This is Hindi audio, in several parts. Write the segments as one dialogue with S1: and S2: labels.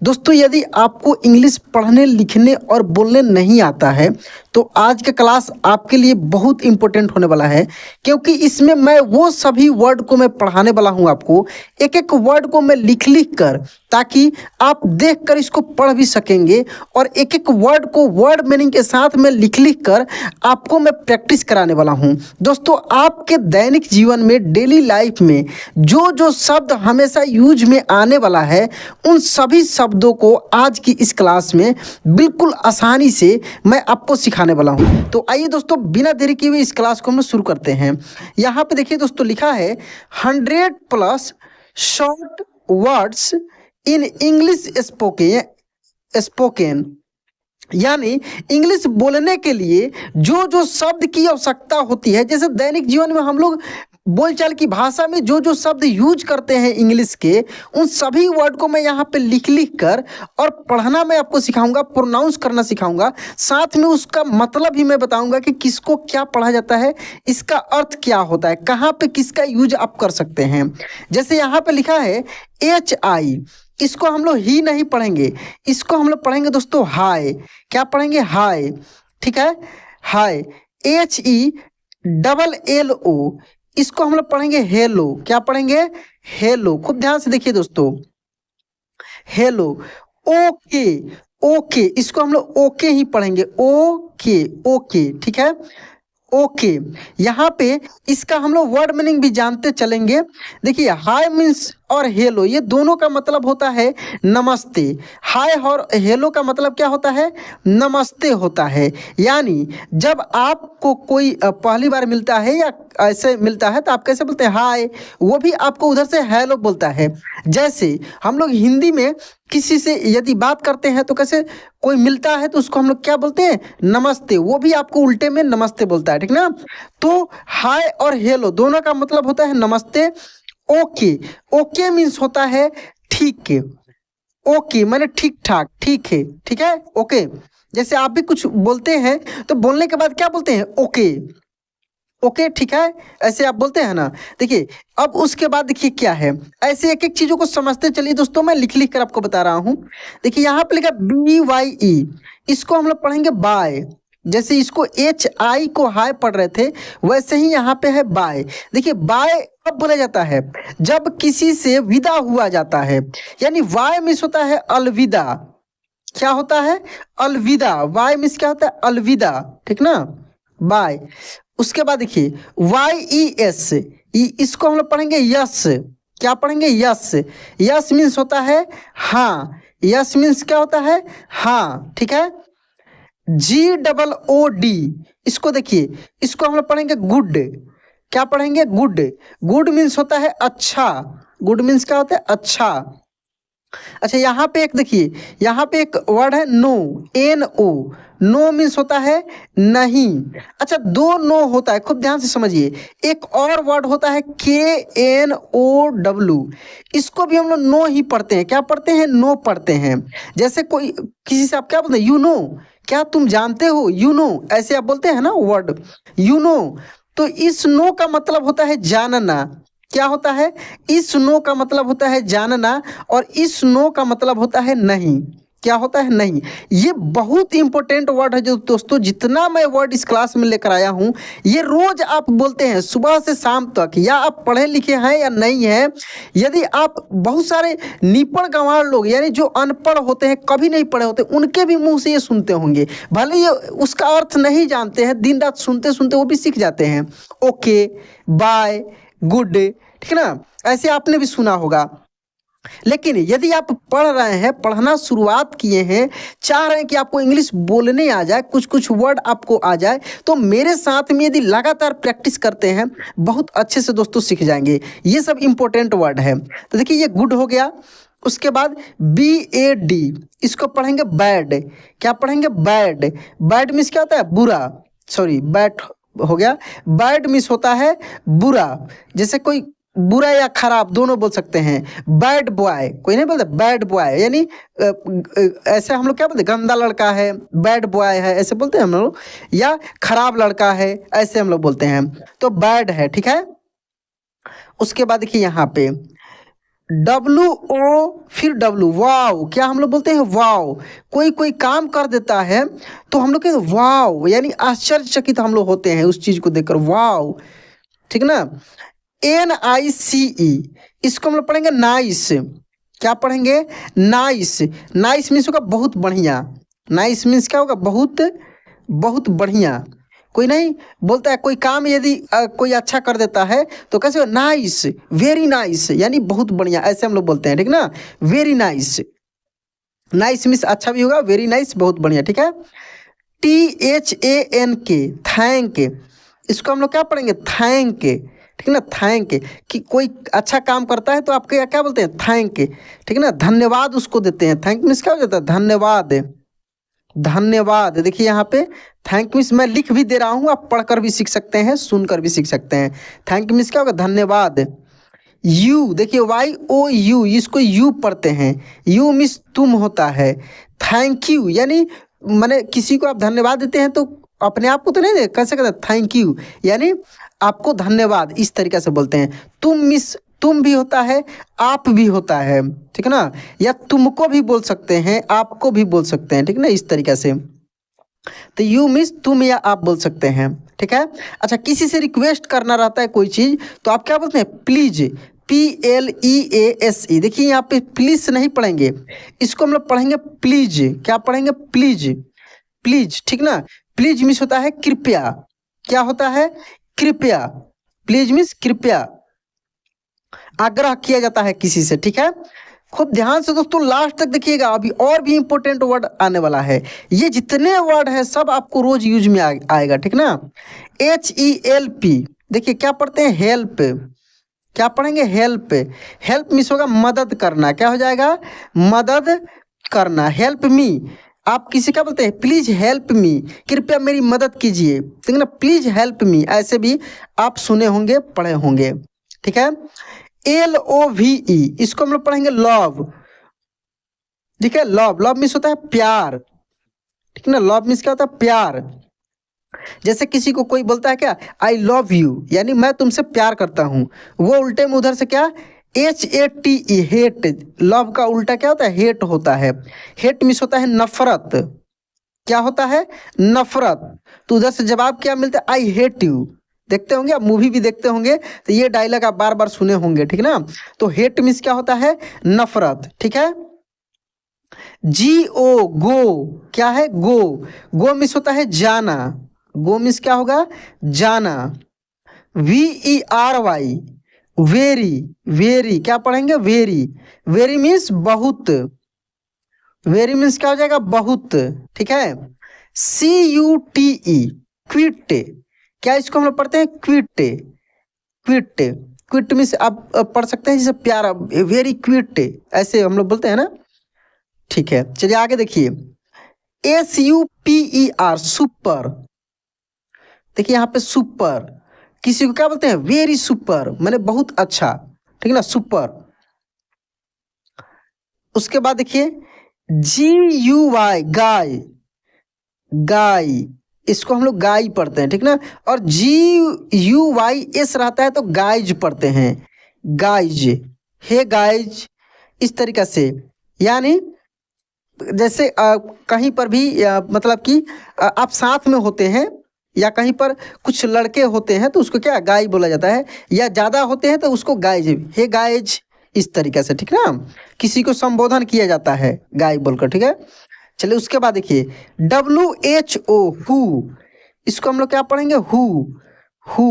S1: दोस्तों यदि आपको इंग्लिश पढ़ने लिखने और बोलने नहीं आता है तो आज का क्लास आपके लिए बहुत इंपॉर्टेंट होने वाला है, क्योंकि इसमें मैं वो सभी वर्ड को मैं पढ़ाने वाला हूं आपको। एक एक वर्ड को मैं लिख लिख कर, ताकि आप देख कर इसको पढ़ भी सकेंगे, और एक एक वर्ड को वर्ड मीनिंग के साथ में लिख लिख कर आपको मैं प्रैक्टिस कराने वाला हूं। दोस्तों आपके दैनिक जीवन में, डेली लाइफ में जो जो शब्द हमेशा यूज में आने वाला है, उन सभी शब्दों को आज की इस क्लास में बिल्कुल आसानी से मैं आपको सिखाने वाला हूं। तो आइए दोस्तों, बिना देरी किए हुए इस क्लास को हम शुरू करते हैं। यहाँ पे देखिए दोस्तों, लिखा है 100+ short words in English spoken, यानी इंग्लिश बोलने के लिए जो जो शब्द की आवश्यकता होती है। जैसे दैनिक जीवन में हम लोग बोलचाल की भाषा में जो जो शब्द यूज करते हैं इंग्लिश के, उन सभी वर्ड को मैं यहाँ पे लिख लिख कर और पढ़ना मैं आपको सिखाऊंगा, प्रोनाउंस करना सिखाऊंगा। साथ में उसका मतलब भी मैं बताऊंगा कि किसको क्या पढ़ा जाता है, इसका अर्थ क्या होता है, कहाँ पे किसका यूज आप कर सकते हैं। जैसे यहाँ पे लिखा है HI, इसको हम लोग ही नहीं पढ़ेंगे, इसको हम लोग पढ़ेंगे दोस्तों हाय। क्या पढ़ेंगे? हाय। ठीक है, हाय। HELLO, इसको हम लोग पढ़ेंगे हेलो। क्या पढ़ेंगे? हेलो। खूब ध्यान से देखिए दोस्तों, हेलो। ओके, ओके, इसको हम लोग ओके ही पढ़ेंगे, ओके, ओके। ठीक है, ओके। यहाँ पे इसका हम लोग वर्ड मीनिंग भी जानते चलेंगे। देखिए, हाय मीन्स और हेलो, ये दोनों का मतलब होता है नमस्ते। हाय और हेलो का मतलब क्या होता है? नमस्ते होता है। यानी जब आपको कोई पहली बार मिलता है या ऐसे मिलता है तो आप कैसे बोलते हैं? हाय। वो भी आपको उधर से हेलो बोलता है। जैसे हम लोग हिंदी में किसी से यदि बात करते हैं तो कैसे, कोई मिलता है तो उसको हम लोग क्या बोलते हैं? नमस्ते। वो भी आपको उल्टे में नमस्ते बोलता है, ठीक ना। तो हाय और हेलो दोनों का मतलब होता है नमस्ते। ओके, ओके मीन्स होता है ठीक है। ओके माने ठीक ठाक, ठीक है, ठीक है, ओके। जैसे आप भी कुछ बोलते हैं तो बोलने के बाद क्या बोलते हैं? ओके, ओके, ठीक है, ऐसे आप बोलते हैं ना। देखिए, अब उसके बाद देखिए क्या है, ऐसे एक एक चीजों को समझते चलिए दोस्तों, मैं लिख लिख कर आपको बता रहा हूं। देखिए यहाँ पे लिखा BYE, इसको हम लोग पढ़ेंगे बाय। जैसे इसको HI को हाय पढ़ रहे थे, वैसे ही यहाँ पे है बाय। देखिए, बाय कब बोला जाता है? जब किसी से विदा हुआ जाता है, यानी वाय मिस होता है अलविदा। क्या होता है? अलविदा। वाय मिस क्या होता है? अलविदा, ठीक ना, बाय। उसके बाद देखिए YES, इसको हम लोग पढ़ेंगे यस। क्या पढ़ेंगे? यस। यस मीन्स होता है हाँ। यस मीन्स क्या होता है? हाँ, ठीक है। GOOD, इसको देखिए, इसको हम लोग पढ़ेंगे गुड। क्या पढ़ेंगे? गुड। गुड मीन्स होता है अच्छा। गुड मीन्स क्या होता है? अच्छा। अच्छा, यहाँ पे एक देखिए, यहाँ पे एक वर्ड है नो, NO। नो मीन्स होता है नहीं। अच्छा, दो नो होता है, खूब ध्यान से समझिए। एक और वर्ड होता है KNOW, इसको भी हम लोग नो ही पढ़ते हैं। क्या पढ़ते हैं? नो पढ़ते हैं। जैसे कोई किसी से आप क्या बोलते हैं? यू नो, क्या तुम जानते हो? यू नो, ऐसे आप बोलते हैं ना वर्ड, यू नो। तो इस नो का मतलब होता है जानना। क्या होता है? इस नो का मतलब होता है जानना, और इस नो का मतलब होता है नहीं। क्या होता है? नहीं। ये बहुत इंपॉर्टेंट वर्ड है जो दोस्तों, जितना मैं वर्ड इस क्लास में लेकर आया हूं, ये रोज आप बोलते हैं सुबह से शाम तक, या आप पढ़े लिखे हैं या नहीं हैं। यदि आप बहुत सारे निपढ़ गंवार लोग, यानी जो अनपढ़ होते हैं, कभी नहीं पढ़े होते, उनके भी मुंह से ये सुनते होंगे, भले ये उसका अर्थ नहीं जानते हैं, दिन रात सुनते सुनते वो भी सीख जाते हैं। ओके, बाय, गुड, ठीक है ना, ऐसे आपने भी सुना होगा। लेकिन यदि आप पढ़ रहे हैं, पढ़ना शुरुआत किए हैं, चाह रहे हैं कि आपको इंग्लिश बोलने आ जाए, कुछ कुछ वर्ड आपको आ जाए, तो मेरे साथ में यदि लगातार प्रैक्टिस करते हैं, बहुत अच्छे से दोस्तों सीख जाएंगे। ये सब इंपॉर्टेंट वर्ड है। तो देखिए, ये गुड हो गया। उसके बाद BAD, इसको पढ़ेंगे बैड। क्या पढ़ेंगे? बैड। बैड मीन्स क्या होता है? बुरा। सॉरी, बैड हो गया। बैड मीन्स होता है बुरा। जैसे कोई बुरा या खराब दोनों बोल सकते हैं। बैड बॉय, कोई नहीं बोलता बैड बॉय, यानी ऐसे हम लोग क्या बोलते हैं? गंदा लड़का है, बैड बॉय है, ऐसे बोलते हैं हम लोग। या खराब लड़का है, ऐसे हम लोग बोलते हैं। तो बैड है, ठीक है। उसके बाद देखिए यहाँ पे WO फिर W, वाव। क्या हम लोग बोलते हैं? वाव। कोई कोई काम कर देता है तो हम लोग कहते हैं वाव, यानी आश्चर्यचकित हम लोग होते हैं उस चीज को देखकर, वाव। ठीक ना। NICE, इसको हम लोग पढ़ेंगे नाइस। क्या पढ़ेंगे? नाइस। नाइस मीन्स होगा बहुत बढ़िया। नाइस मीन्स क्या होगा? बहुत बहुत बढ़िया। कोई नहीं बोलता है, कोई काम यदि कोई अच्छा कर देता है तो कैसे? नाइस, वेरी नाइस, यानी बहुत बढ़िया, ऐसे हम लोग बोलते हैं। ठीक ना। Very nice. नाइस मीन्स अच्छा भी होगा, वेरी नाइस बहुत बढ़िया। ठीक है। THANK, थैंक, इसको हम लोग क्या पढ़ेंगे? थैंक। ठीक ना। थैंक, कि कोई अच्छा काम करता है तो आप क्या क्या बोलते हैं? थैंक। ठीक ना। धन्यवाद उसको देते हैं। थैंक मीन्स क्या हो जाता है? धन्यवाद। धन्यवाद। देखिए यहाँ पे थैंक मीन्स मैं लिख भी दे रहा हूँ, आप पढ़कर भी सीख सकते हैं, सुनकर भी सीख सकते हैं। थैंक मीन्स क्या होगा? धन्यवाद। यू, देखिए YOU, इसको यू पढ़ते हैं। यू मीन्स तुम होता है। थैंक यू, यानी माने किसी को आप धन्यवाद देते हैं तो अपने आप को तो नहीं दे, कैसे कहते हैं? थैंक यू, यानी आपको धन्यवाद, इस तरीके से बोलते हैं। तुम मिस, तुम भी होता है, आप भी होता है। ठीक है ना। या तुमको भी बोल सकते हैं, आपको भी बोल सकते हैं। ठीक ना, इस तरीके से। तो यू मिस तुम या आप बोल सकते हैं। ठीक है। अच्छा, किसी से रिक्वेस्ट करना रहता है कोई चीज तो आप क्या बोलते हैं? प्लीज। PLEASE, देखिए यहाँ पे प्लीज नहीं पढ़ेंगे, इसको हम लोग पढ़ेंगे प्लीज। क्या पढ़ेंगे? प्लीज। प्लीज। ठीक ना। प्लीज मिस होता है कृपया। क्या होता है? कृपया। प्लीज मिस कृपया, आग्रह किया जाता है किसी से। ठीक है। खूब ध्यान से दोस्तों लास्ट तक देखिएगा, अभी और भी इंपॉर्टेंट वर्ड आने वाला है। ये जितने वर्ड है सब आपको रोज यूज में आएगा। ठीक ना। HELP, देखिए क्या पढ़ते हैं? हेल्प। क्या पढ़ेंगे? हेल्प। हेल्प मिस होगा मदद करना। क्या हो जाएगा? मदद करना। हेल्प मी, आप किसी का बोलते हैं? प्लीज हेल्प मी, कृपया मेरी मदद कीजिए। ठीक ना। प्लीज हेल्प मी, ऐसे भी आप सुने होंगे, पढ़े होंगे। ठीक है। LOVE, इसको हम लोग पढ़ेंगे लव। ठीक है। लव, लव मीन्स होता है प्यार। ठीक ना। लव मीन्स क्या होता है? प्यार। जैसे किसी को कोई बोलता है क्या? आई लव यू, यानी मैं तुमसे प्यार करता हूं, वो उल्टे में उधर से क्या? HATE, hate. लव का उल्टा क्या होता है? हेट होता है। हेट मीन्स होता है नफरत। क्या होता है? नफरत। तो उधर से जवाब क्या मिलता है? I hate you. देखते होंगे आप, मूवी भी देखते होंगे तो ये डायलॉग आप बार बार सुने होंगे। ठीक ना। तो हेट मीन्स क्या होता है? नफरत। ठीक है। GO, गो, क्या है? गो। गो मीन्स होता है जाना। गो मीन्स क्या होगा? जाना। VERY, very. वेरी, क्या पढ़ेंगे? वेरी। वेरी मीन्स बहुत। वेरी मीन्स क्या हो जाएगा? बहुत। ठीक है। CUTE, quit. क्या इसको हम लोग पढ़ते हैं? क्विट। क्विट। क्विट मीन्स आप पढ़ सकते हैं जैसे प्यारा, वेरी क्विट, ऐसे हम लोग बोलते हैं ना। ठीक है, चलिए आगे देखिए। SUPER, super. देखिए यहाँ पे सुपर, किसी को क्या बोलते हैं? वेरी सुपर, मैंने बहुत अच्छा। ठीक है ना। सुपर। उसके बाद देखिए GUY, गाय। गाय, इसको हम लोग गाय पढ़ते हैं। ठीक ना। और GUYS रहता है तो गाइज पढ़ते हैं। गाइज, हे गाइज, इस तरीके से। यानी जैसे कहीं पर भी मतलब कि आप साथ में होते हैं या कहीं पर कुछ लड़के होते हैं तो उसको क्या? गाय बोला जाता है। या ज्यादा होते हैं तो उसको गाइज, हे गाइज, इस तरीके से। ठीक ना। किसी को संबोधन किया जाता है गाय बोलकर। ठीक है। चलिए उसके बाद देखिए WHO, हु, इसको हम लोग क्या पढ़ेंगे? Who. Who.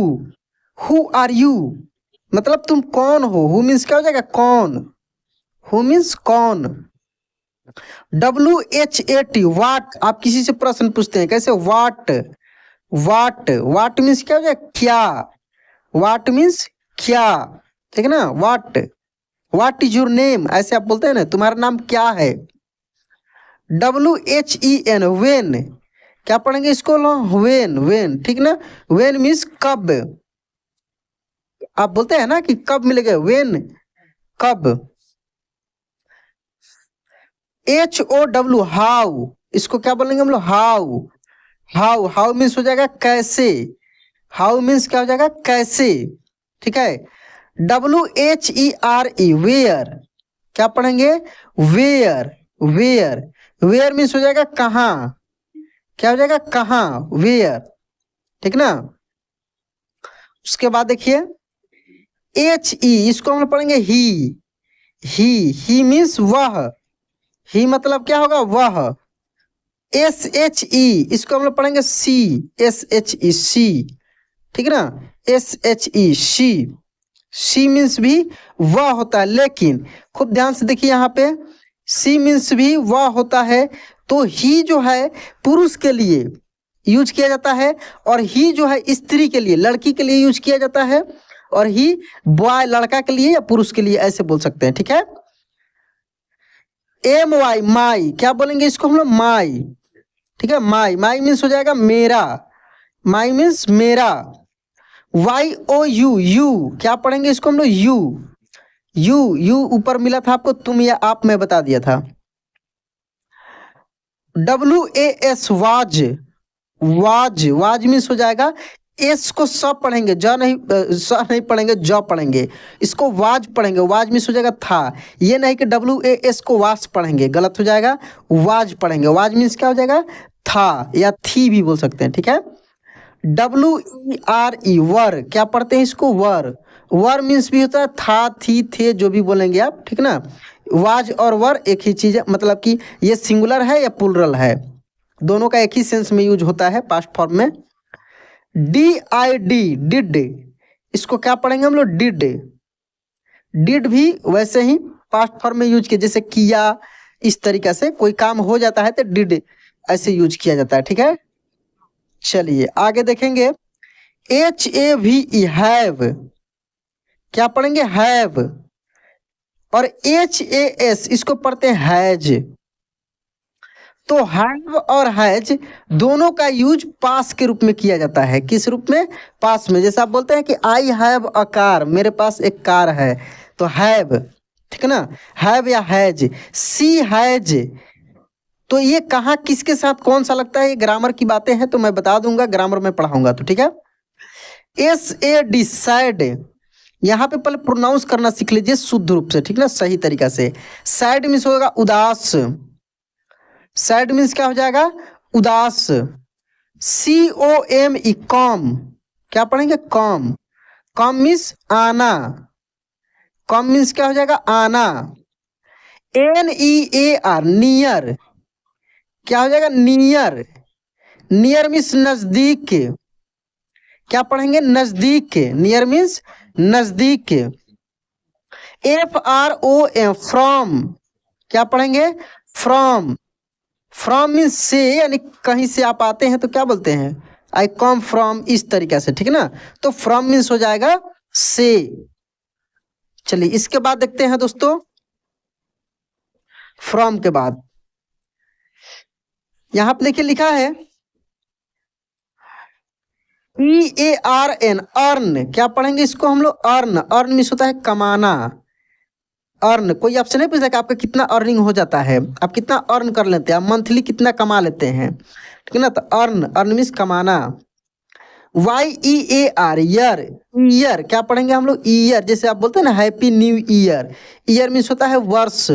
S1: Who are you, मतलब तुम कौन हो? हु मीन्स क्या हो जाएगा? कौन। हु मीन्स कौन। WHAT, वाट, आप किसी से प्रश्न पूछते हैं कैसे? वाट। वाट। वाट मीन्स क्या हो जाएगा? क्या। वाट मीन्स क्या। ठीक है ना। वाट। वाट इज योर नेम, ऐसे आप बोलते हैं ना, तुम्हारा नाम क्या है? WHEN, when. क्या पढ़ेंगे इसको? वेन। वेन। ठीक ना। वेन मीन्स कब। आप बोलते हैं ना कि कब मिलेगा? वेन, कब। HOW, हाउ, इसको क्या बोलेंगे हम लोग? हाउ। हाउ। हाउ मीन्स हो जाएगा कैसे। हाउ मीन्स क्या हो जाएगा? कैसे। ठीक है। WHERE वेयर, क्या पढ़ेंगे? वेयर, वेयर, वेयर मीन्स हो जाएगा कहाँ, क्या हो जाएगा? कहाँ, वेयर, ठीक ना। उसके बाद देखिए HE, इसको हम लोग पढ़ेंगे ही मीन्स वह, ही मतलब क्या होगा? वह। SHE, इसको हम लोग पढ़ेंगे SHE, सी, ठीक है ना। SHE, शी मीन्स भी वह होता है, लेकिन खूब ध्यान से देखिए यहाँ पे सी मीन्स भी वह होता है, तो ही जो है पुरुष के लिए यूज किया जाता है, और ही जो है स्त्री के लिए, लड़की के लिए यूज किया जाता है, और ही बॉय लड़का के लिए या पुरुष के लिए, ऐसे बोल सकते हैं, ठीक है। MY, माई, क्या बोलेंगे इसको हम लोग? माई, ठीक है। माई मीन्स हो जाएगा मेरा, माई मीन्स मेरा। YOU, यू, क्या पढ़ेंगे इसको हम लोग? यू ऊपर मिला था आपको, तुम या आप, मैं बता दिया था। WAS, वाज मीन्स हो जाएगा, एस को स पढ़ेंगे, ज नहीं, स नहीं पढ़ेंगे, ज पढ़ेंगे, इसको वाज पढ़ेंगे, वाज मीन्स हो जाएगा था। ये नहीं कि WAS को वास पढ़ेंगे, गलत हो जाएगा, वाज पढ़ेंगे। वाज मीन्स क्या हो जाएगा? था या थी भी बोल सकते हैं, ठीक है। WERE, वर, क्या पढ़ते हैं इसको? वर मीन्स भी होता है था, थी, थे, जो भी बोलेंगे आप, ठीक ना। वाज और वर एक ही चीज है, मतलब कि ये सिंगुलर है या प्लुरल है, दोनों का एक ही सेंस में यूज होता है पास्ट फॉर्म में। DID, डिड, इसको क्या पढ़ेंगे हम लोग? डिड भी वैसे ही पास्ट फॉर्म में यूज किया, जैसे किया, इस तरीके से कोई काम हो जाता है तो डिड ऐसे यूज किया जाता है, ठीक है। चलिए आगे देखेंगे। HAVE, हैव, क्या पढ़ेंगे? हैव। और HAS, इसको पढ़ते हैं हैज। तो हैव और हैज दोनों का यूज पास के रूप में किया जाता है। किस रूप में? पास में। जैसे आप बोलते हैं कि आई हैव अ कार, मेरे पास एक कार है, तो हैव, ठीक है ना। हैव या हैज। सी हैज, तो ये कहाँ किसके साथ कौन सा लगता है, ये ग्रामर की बातें हैं, तो मैं बता दूंगा, ग्रामर में पढ़ाऊंगा, तो ठीक है। SAD, सैड, यहाँ पे पहले प्रोनाउंस करना सीख लीजिए शुद्ध रूप से, ठीक ना, सही तरीका से। सैड मीन्स होगा उदास, सैड मीन्स क्या हो जाएगा? उदास। COME, कॉम, क्या पढ़ेंगे? कॉम, कॉम मीन्स आना, कॉम मीन्स क्या हो जाएगा? आना। NEAR, नियर, क्या हो जाएगा? नियर, नियर मीन्स नजदीक, क्या पढ़ेंगे? नजदीक, नियर मीन्स नजदीक। FROM, फ्रॉम, क्या पढ़ेंगे? फ्रॉम, फ्रॉम मीन्स से, यानी कहीं से आप आते हैं तो क्या बोलते हैं? आई कम फ्रॉम, इस तरीके से, ठीक है ना। तो फ्रॉम मीन्स हो जाएगा से। चलिए इसके बाद देखते हैं दोस्तों, फ्रॉम के बाद यहां पे देखिए लिखा है EARN, अर्न, क्या पढ़ेंगे इसको हम लोग? अर्न, अर्न मीन्स होता है कमाना। अर्न, कोई आपसे नहीं पूछा कि आपका कितना अर्निंग हो जाता है, आप कितना अर्न कर लेते हैं, आप मंथली कितना कमा लेते हैं, ठीक है ना। तो अर्न, अर्न मीन्स कमाना। YEAR, ईयर, ईयर, क्या पढ़ेंगे हम लोग? ईयर, जैसे आप बोलते हैं ना happy new year, year means होता है वर्ष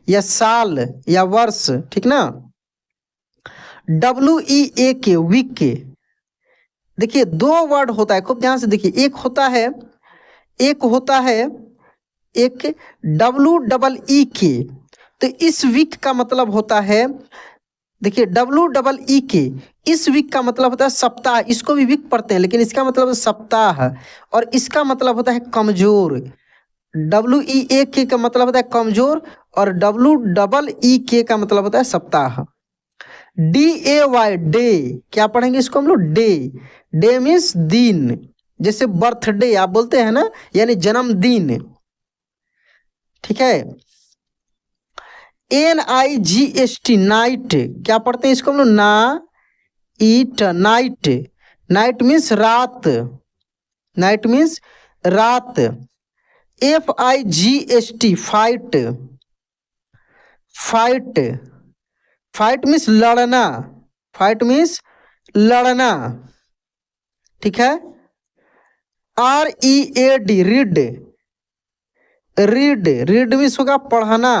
S1: या साल या वर्ष, ठीक ना। WEAK, वीक, देखिए दो वर्ड होता है, खूब ध्यान से देखिए, एक होता है एक WEEK, तो इस वीक का मतलब होता है, देखिए WEEK, इस वीक का मतलब होता है सप्ताह, इसको भी वीक पढ़ते हैं लेकिन इसका मतलब है सप्ताह, और इसका मतलब होता है कमजोर। WEAK का मतलब होता है कमजोर, और WEEK का मतलब होता है सप्ताह। DAY, डे, क्या पढ़ेंगे इसको हम लोग? डे, डे मीन्स दिन, जैसे बर्थडे आप बोलते हैं ना, यानी जन्मदिन, ठीक है। NIGHT, नाइट, क्या पढ़ते हैं इसको हम लोग? ना ईट, नाइट, नाइट मीन्स रात, नाइट मीन्स रात। FIGHT, fight, fight, fight means लड़ना, फाइट मीन्स लड़ना, ठीक है। READ, read, read, read means होगा पढ़ना,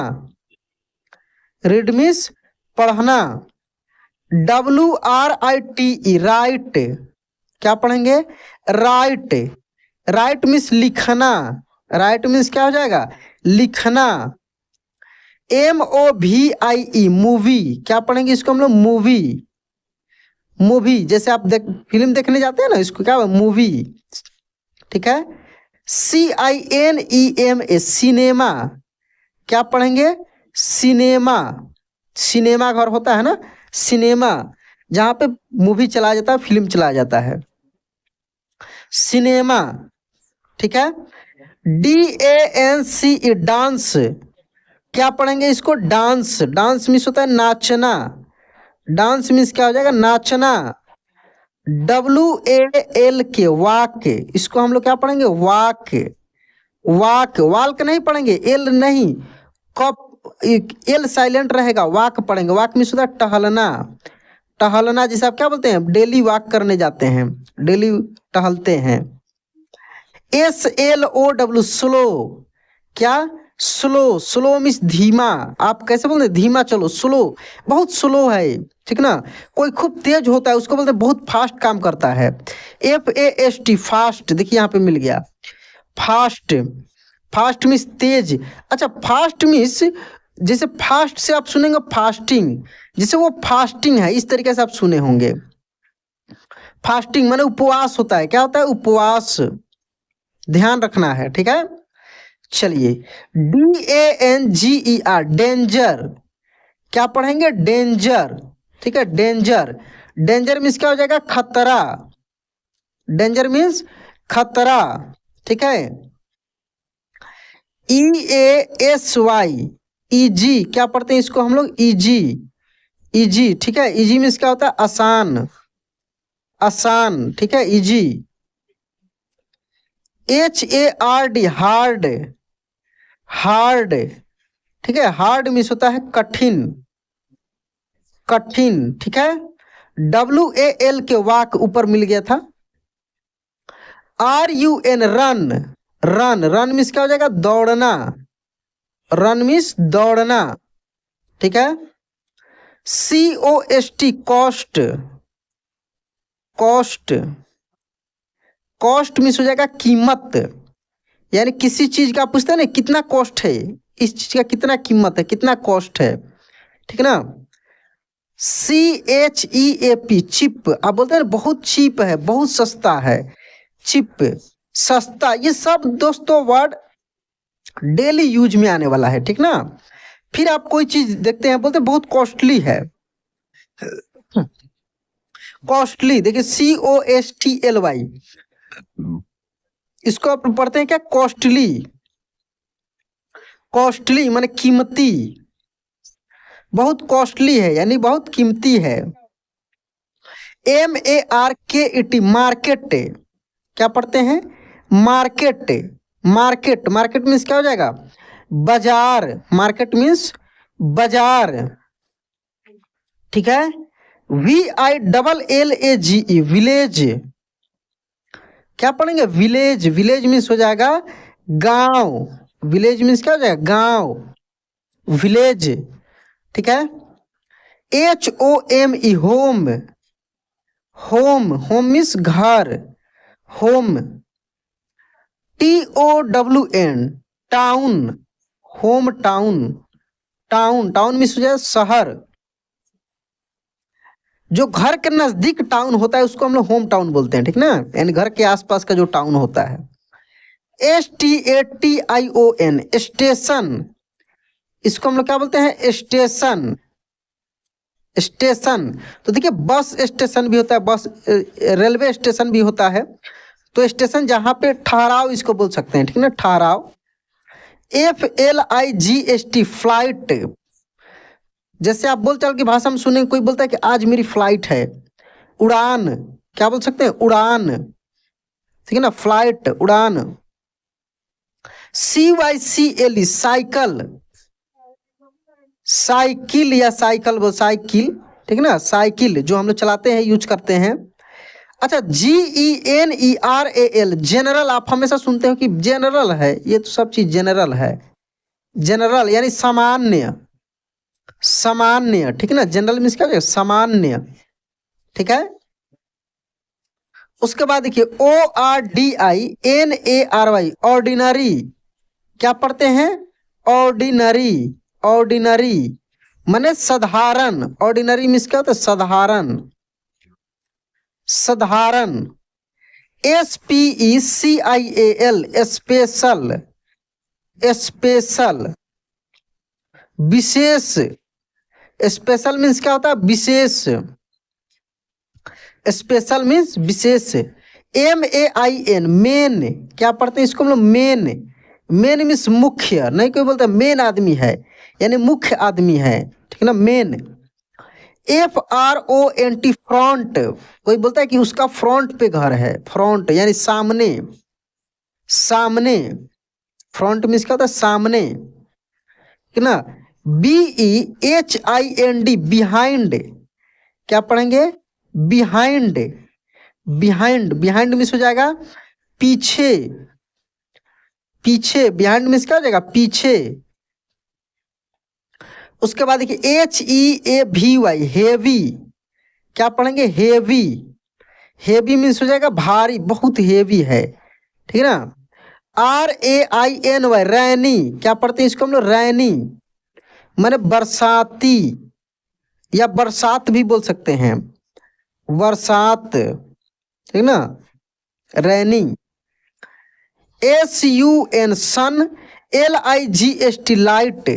S1: रीड मीन्स पढ़ना। WRITE, राइट, क्या पढ़ेंगे? राइट, राइट मीन्स लिखना, राइट मीन्स क्या हो जाएगा? लिखना। MOVIE, मूवी, क्या पढ़ेंगे इसको हम लोग? मूवी, मूवी, जैसे आप फिल्म देखने जाते हैं ना, इसको क्या मूवी, ठीक है। CINEMA, सिनेमा, क्या पढ़ेंगे? सिनेमा, सिनेमा घर होता है ना, सिनेमा, जहां पे मूवी चलाया जाता है, फिल्म चलाया जाता है, सिनेमा, ठीक है। DANCE, डांस, क्या पढ़ेंगे इसको? डांस, डांस मीन्स होता है नाचना, डांस मीन्स क्या हो जाएगा? नाचना। WALK, वाक, इसको हम लोग क्या पढ़ेंगे? वाक, वाक, वाल्क नहीं पढ़ेंगे, एल नहीं, कप, एल साइलेंट रहेगा, वाक पढ़ेंगे। वाक मीन्स होता है टहलना, टहलना, जिसे आप क्या बोलते हैं? डेली वॉक करने जाते हैं, डेली टहलते हैं। SLOW, स्लो, क्या? स्लो, स्लो मीन्स धीमा, आप कैसे बोलते हैं? धीमा चलो, स्लो, बहुत स्लो है, ठीक ना। कोई खूब तेज होता है उसको बोलते हैं बहुत फास्ट काम करता है। FAST, फास्ट, देखिए यहाँ पे मिल गया, फास्ट, फास्ट मीन्स तेज। अच्छा, फास्ट मीन्स जैसे फास्ट से आप सुनेंगे फास्टिंग, जैसे वो फास्टिंग है, इस तरीके से आप सुने होंगे। फास्टिंग माने उपवास होता है, क्या होता है? उपवास, ध्यान रखना है, ठीक है। चलिए, DANGER, डेंजर, क्या पढ़ेंगे? डेंजर, ठीक है, डेंजर, डेंजर मीन्स क्या हो जाएगा? खतरा, डेंजर मीन्स खतरा, ठीक है। EASY, इजी, क्या पढ़ते हैं इसको हम लोग? इजी, इजी, ठीक है, इजी मीन्स क्या होता है? आसान, आसान, ठीक है, इजी। HARD, हार्ड, हार्ड, ठीक है, हार्ड मीन्स होता है कठिन, कठिन, ठीक है। WAL के वाक ऊपर मिल गया था। RUN, run, run, run means क्या हो जाएगा? दौड़ना, रन मीन्स दौड़ना, ठीक है। COST, cost, cost, cost means हो जाएगा कीमत, यानी किसी चीज का पूछते हैं ना कितना कॉस्ट है, इस चीज का कितना कीमत है, कितना कॉस्ट है, ठीक है ना। CHEAP, चिप, आप बोलते हैं बहुत चीप है, बहुत सस्ता है, चिप, सस्ता, ये सब दोस्तों वर्ड डेली यूज में आने वाला है, ठीक ना। फिर आप कोई चीज देखते हैं बोलते हैं बहुत कॉस्टली है, कॉस्टली, देखिए COSTLY, इसको आप पढ़ते हैं क्या? कॉस्टली, कॉस्टली माने कीमती, बहुत कॉस्टली है यानी बहुत कीमती है। MARKET, मार्केट, क्या पढ़ते हैं? मार्केट, मार्केट, मार्केट मीन्स क्या हो जाएगा? बाजार, मार्केट मीन्स बाजार, ठीक है। VILLAGE, विलेज, क्या पढ़ेंगे? विलेज, विलेज मीन्स हो जाएगा गांव, विलेज मीन्स क्या हो जाएगा? गांव, विलेज, ठीक है। HOME, home, home, home means घर, home. TOWN, town, home town, town, town means हो जाएगा शहर, जो घर के नजदीक टाउन होता है उसको हम लोग होम टाउन बोलते हैं, ठीक ना, यानी घर के आसपास का जो टाउन होता है। STATION, स्टेशन, इसको हम लोग क्या बोलते हैं? स्टेशन, स्टेशन, तो देखिए बस स्टेशन भी होता है, बस, रेलवे स्टेशन भी होता है, तो स्टेशन जहां पे ठहराव इसको बोल सकते हैं, ठीक है ना, ठहराव। FLIGHT, फ्लाइट, जैसे आप बोलचाल की भाषा में सुने कोई बोलता है कि आज मेरी फ्लाइट है, उड़ान, क्या बोल सकते हैं? उड़ान, ठीक है ना, फ्लाइट, उड़ान। CYCLE, साइकिल, साइकिल या साइकिल बोल, साइकिल, ठीक है ना, साइकिल जो हम लोग चलाते हैं, यूज करते हैं। अच्छा, GENERAL, जनरल आप हमेशा सुनते हो कि जनरल है, ये तो सब चीज जनरल है। जनरल यानी सामान्य, सामान्य, ठीक है ना। जनरल मीन्स क्या हो जाएगा, सामान्य, ठीक है। उसके बाद देखिए ORDINARY, ऑर्डिनरी, क्या पढ़ते हैं, ऑर्डिनरी, ऑर्डिनरी माने साधारण, ऑर्डिनरी मीन्स क्या होता है, साधारण, साधारण। SPECIAL, स्पेशल, स्पेशल, विशेष, स्पेशल मीन्स क्या होता है, विशेष, स्पेशल मीन्स विशेष। MAIN, मेन, क्या पढ़ते हैं इसको हम लोग, मेन, मेन मीन्स मुख्य, नहीं कोई बोलता मेन आदमी है, यानी मुख्य आदमी है, ठीक है ना, मेन। FRONT, फ्रंट, कोई बोलता है कि उसका फ्रंट पे घर है, फ्रंट यानी सामने, सामने, फ्रंट मीन्स क्या होता है, सामने, ठीक है ना। BEHIND, बिहाइंड, क्या पढ़ेंगे, बिहाइंड, बिहाइंड, बिहाइंड मीन्स हो जाएगा पीछे, पीछे, बिहाइंड मीन्स क्या हो जाएगा, पीछे। उसके बाद देखिए HEAVY, हेवी, क्या पढ़ेंगे, हेवी, हेवी मीन्स हो जाएगा भारी, बहुत हेवी है, ठीक है ना। RAINY, रैनी, क्या पढ़ते हैं इसको हम लोग, रैनी माने बरसाती, या बरसात भी बोल सकते हैं, बरसात, ठीक ना, रैनी। SUN, सन, LIGHT, लाइट,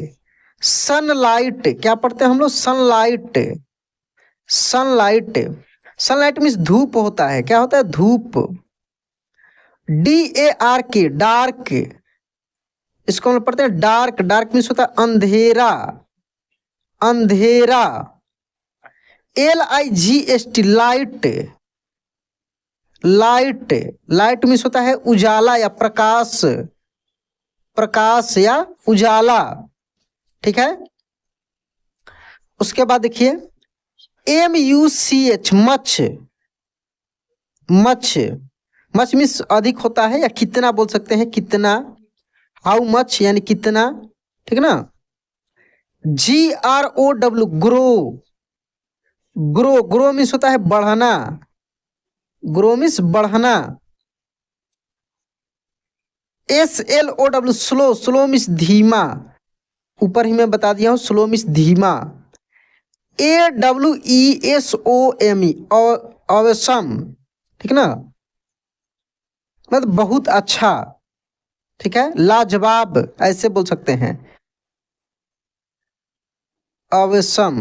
S1: सनलाइट, क्या पढ़ते हैं हम लोग, सनलाइट, सनलाइट, सनलाइट मीन्स धूप होता है, क्या होता है, धूप। DARK, डार्क, इसको हम लोग पढ़ते हैं डार्क, डार्क मीन्स होता है अंधेरा, अंधेरा। LIGHT, light, light, light means होता है उजाला या प्रकाश, प्रकाश या उजाला, ठीक है। उसके बाद देखिए MUCH, much, much, much means अधिक होता है या कितना बोल सकते हैं, कितना, हाउ मच यानी कितना, ठीक ना। GROW, grow, grow, grow means होता है बढ़ना, ग्रो मीन्स बढ़ना। SLOW, स्लो, स्लो मीन्स धीमा, ऊपर ही मैं बता दिया हूं, स्लो मीन्स धीमा। AWESOME, अवसम, ठीक ना, मतलब बहुत अच्छा, ठीक है, लाजवाब ऐसे बोल सकते हैं, अवसम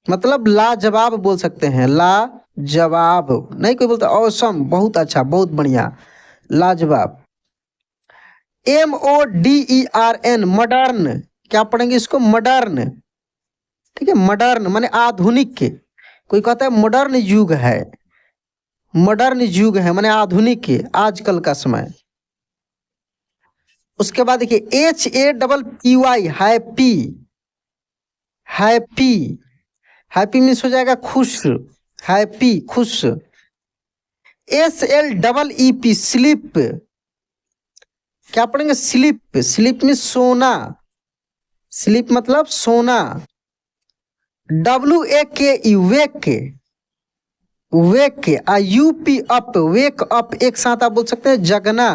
S1: मतलब लाजवाब बोल सकते हैं, लाजवाब, नहीं कोई बोलता औसम, बहुत अच्छा, बहुत बढ़िया, लाजवाब। MODERN, मॉडर्न, क्या पढ़ेंगे इसको, मॉडर्न, ठीक है, मॉडर्न माने आधुनिक, कोई कहता है मॉडर्न युग है, मॉडर्न युग है माने आधुनिक, आजकल का समय। उसके बाद देखिए HAPPY, happy, happy, happy means हो जाएगा खुश, हैप्पी, खुश। SLEEP, स्लिप, क्या पढ़ेंगे, स्लिप, स्लिप मीन्स सोना, स्लिप मतलब सोना। WAKE, वेक, वेक, UP, अप, वेक अप, एक साथ आप बोल सकते हैं जगना,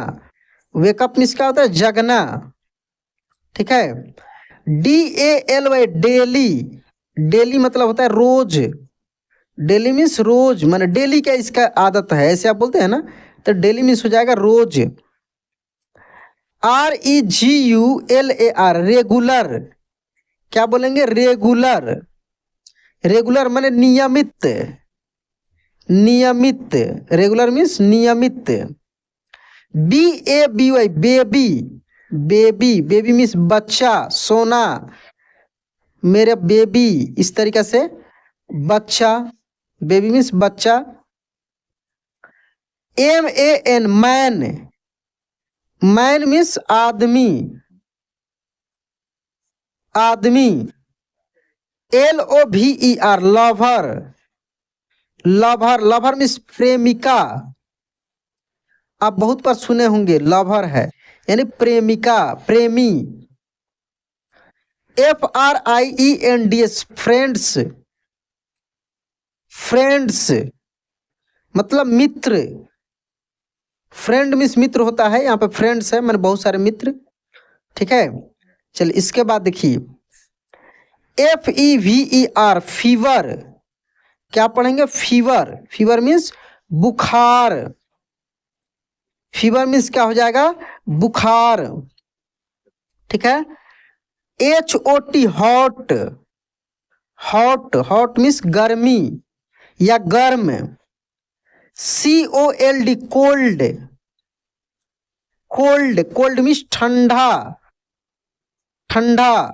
S1: वेकअप मीन्स क्या होता है, जगना, ठीक है। DALY, डेली, डेली मतलब होता है रोज, डेली मीन्स रोज, माने डेली का इसका आदत है, ऐसे आप बोलते हैं ना, तो डेली मीन्स हो जाएगा रोज। REGULAR, रेगुलर, क्या बोलेंगे, रेगुलर, रेगुलर माने नियमित, नियमित, रेगुलर मीन्स नियमित। BABY, baby, baby, baby means बच्चा, सोना, मेरे बेबी, इस तरीका से बच्चा, बेबी मीन्स बच्चा। MAN, मैन, मैन मीन्स आदमी, आदमी। LOVER, lover, lover, lover means प्रेमिका। आप बहुत बार सुने होंगे लवर है यानी प्रेमिका, प्रेमी। FRIENDS फ्रेंड्स, फ्रेंड्स मतलब मित्र। फ्रेंड मीन्स मित्र होता है, यहाँ पे फ्रेंड्स है मैंने बहुत सारे मित्र। ठीक है, चलिए इसके बाद देखिए FEVER फीवर। क्या पढ़ेंगे? फीवर। फीवर मीन्स बुखार। फीवर मीन्स क्या हो जाएगा? बुखार। ठीक है। HOT hot, hot, hot means गर्मी या गर्म। COLD cold, cold, cold means ठंडा, ठंडा।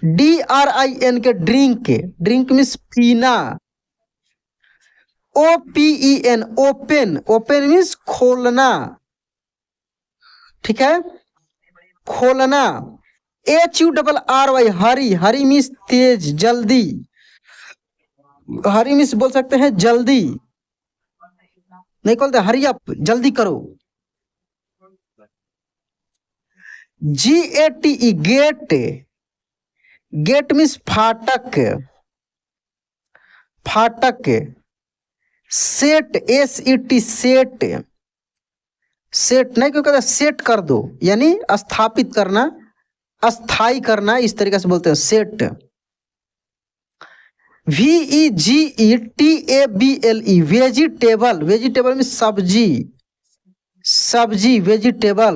S1: DRIN के ड्रिंक, ड्रिंक मीन्स पीना। OPEN ओपन, ओपन मीन्स खोलना। ठीक है, खोलना। HURRY हरी, हरी मीन्स तेज, जल्दी। हरी मीन्स बोल सकते हैं जल्दी, नहीं बोलते हरी अप, जल्दी करो। GATE गेट, गेट मीन्स फाटक, फाटक। सेट, SET सेट, सेट नहीं क्यों कहते सेट कर दो यानी स्थापित करना, अस्थाई करना, इस तरीके से बोलते हैं सेट। VEGETABLE वेजिटेबल, वेजिटेबल में सब्जी, सब्जी, वेजिटेबल।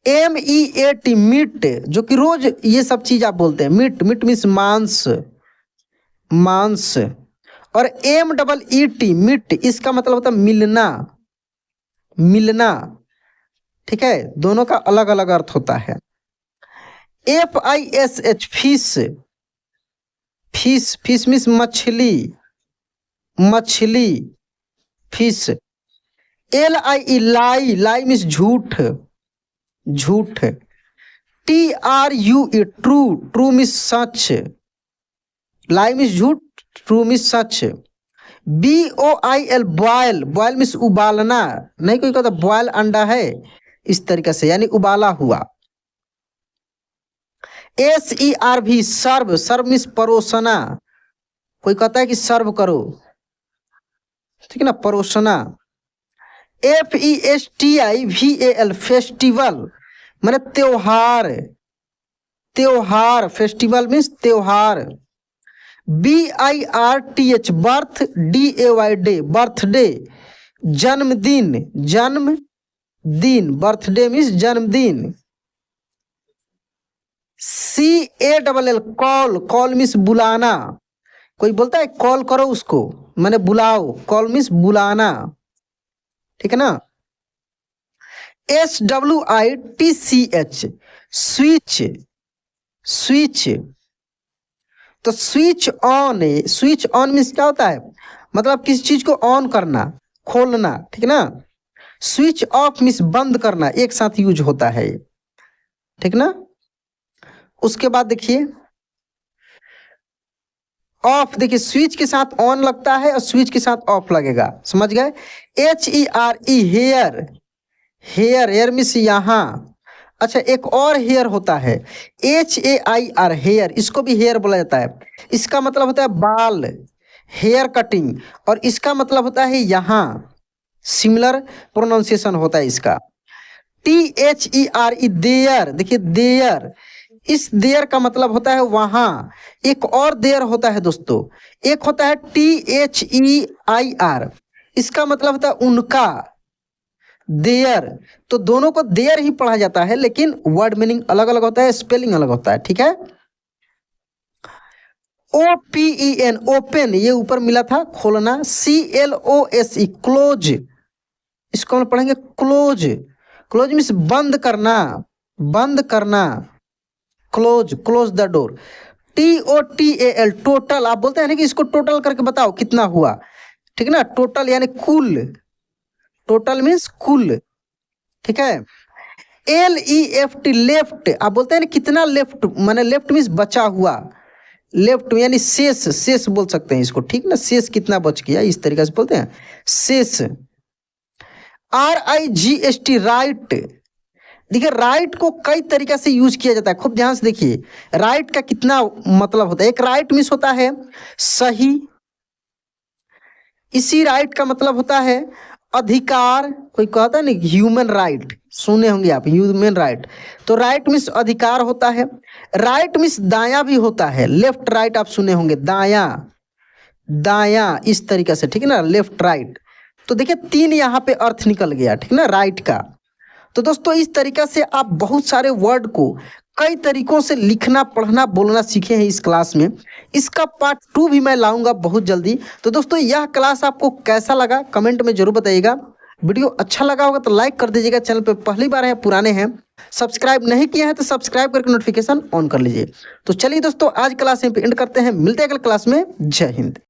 S1: MEAT मीट, जो कि रोज ये सब चीज आप बोलते हैं मीट, मीट मीन्स मांस, मांस। और MEET मिट, इसका मतलब होता है मिलना, मिलना। ठीक है, दोनों का अलग अलग अर्थ होता है। FISH fish, fish, fish means मछली, मछली, फिश। LIE लाई, लाई मीन्स झूठ, झूठ। TRUE ट्रू, ट्रू मीन्स सच, लाई मीन्स झूठ, ट्रू मीन्स सच। BOIL बॉयल, बॉयल मीन्स उबालना, नहीं कोई कहता बॉयल अंडा है, इस तरीके से यानी उबाला हुआ। SERV सर्व, सर्व मीन्स परोसना, कोई कहता है कि सर्व करो, ठीक है ना, परोसना। FESTIVAL फेस्टिवल माने त्योहार, त्योहार, फेस्टिवल मीन्स त्योहार। BIRTH birth, DAY day, birthday, जन्मदिन, जन्म दिन, बर्थडे मीन्स जन्मदिन। CALL कॉल, कॉल मीन्स बुलाना, कोई बोलता है कॉल करो उसको, मैंने बुलाओ, कॉल मीन्स बुलाना। ठीक है ना। SWITCH switch, switch. तो switch on, switch on means क्या होता है? मतलब किसी चीज को ऑन करना, खोलना। ठीक है ना। स्विच ऑफ मीन्स बंद करना, एक साथ यूज होता है। ठीक ना। उसके बाद देखिए ऑफ, देखिए स्विच के साथ ऑन लगता है और स्विच के साथ ऑफ लगेगा, समझ गए। HERE here, here, here means यहाँ। अच्छा एक और हेयर होता है HAIR हेयर, इसको भी हेयर बोला जाता है। इसका मतलब होता है बाल, हेयर कटिंग, और इसका मतलब होता है यहाँ, सिमिलर प्रोनाउंसिएशन होता है इसका। THERE देयर, देखिए देयर, इस देयर का मतलब होता है वहां। एक और देयर होता है दोस्तों, एक होता है THEIR, इसका मतलब होता है उनका, देयर। तो दोनों को देयर ही पढ़ा जाता है, लेकिन वर्ड मीनिंग अलग अलग होता है, स्पेलिंग अलग होता है। ठीक है। OPEN ओपन, ये ऊपर मिला था खोलना। CLOSE क्लोज, इसको हम पढ़ेंगे क्लोज, क्लोज मीन्स बंद करना, बंद करना, close, close the door. TOTAL total, आप बोलते हैं ना कि इसको टोटल करके बताओ कितना हुआ, ठीक है ना, टोटल यानी कुल, टोटल मीन्स कुल। ठीक है। LEFT लेफ्ट, आप बोलते हैं ना कितना लेफ्ट, माने लेफ्ट मीन्स बचा हुआ, लेफ्ट में यानी शेष, शेष बोल सकते हैं इसको, ठीक ना, शेष कितना बच गया, इस तरीके से बोलते हैं शेष। RIGHT राइट, देखिए राइट को कई तरीके से यूज किया जाता है, खूब ध्यान से देखिए राइट का कितना मतलब होता है। एक राइट मीन्स होता है सही, इसी राइट का मतलब होता है अधिकार, कोई कहता है ना ह्यूमन राइट, सुने होंगे आप ह्यूमन राइट, तो राइट मीन्स अधिकार होता है। राइट मीन्स दाया भी होता है, लेफ्ट राइट आप सुने होंगे, दाया दाया इस तरीके से, ठीक है ना, लेफ्ट राइट। तो देखिए 3 यहाँ पे अर्थ निकल गया, ठीक ना, राइट का। तो दोस्तों इस तरीके से आप बहुत सारे वर्ड को कई तरीकों से लिखना, पढ़ना, बोलना सीखे हैं इस क्लास में। इसका पार्ट 2 भी मैं लाऊंगा बहुत जल्दी। तो दोस्तों यह क्लास आपको कैसा लगा कमेंट में जरूर बताइएगा। वीडियो अच्छा लगा होगा तो लाइक कर दीजिएगा, चैनल पे पहली बार है, पुराने हैं, सब्सक्राइब नहीं किया है तो सब्सक्राइब करके नोटिफिकेशन ऑन कर लीजिए। तो चलिए दोस्तों आज क्लास यहीं पे एंड करते हैं, मिलते हैं अगले क्लास में। जय हिंद।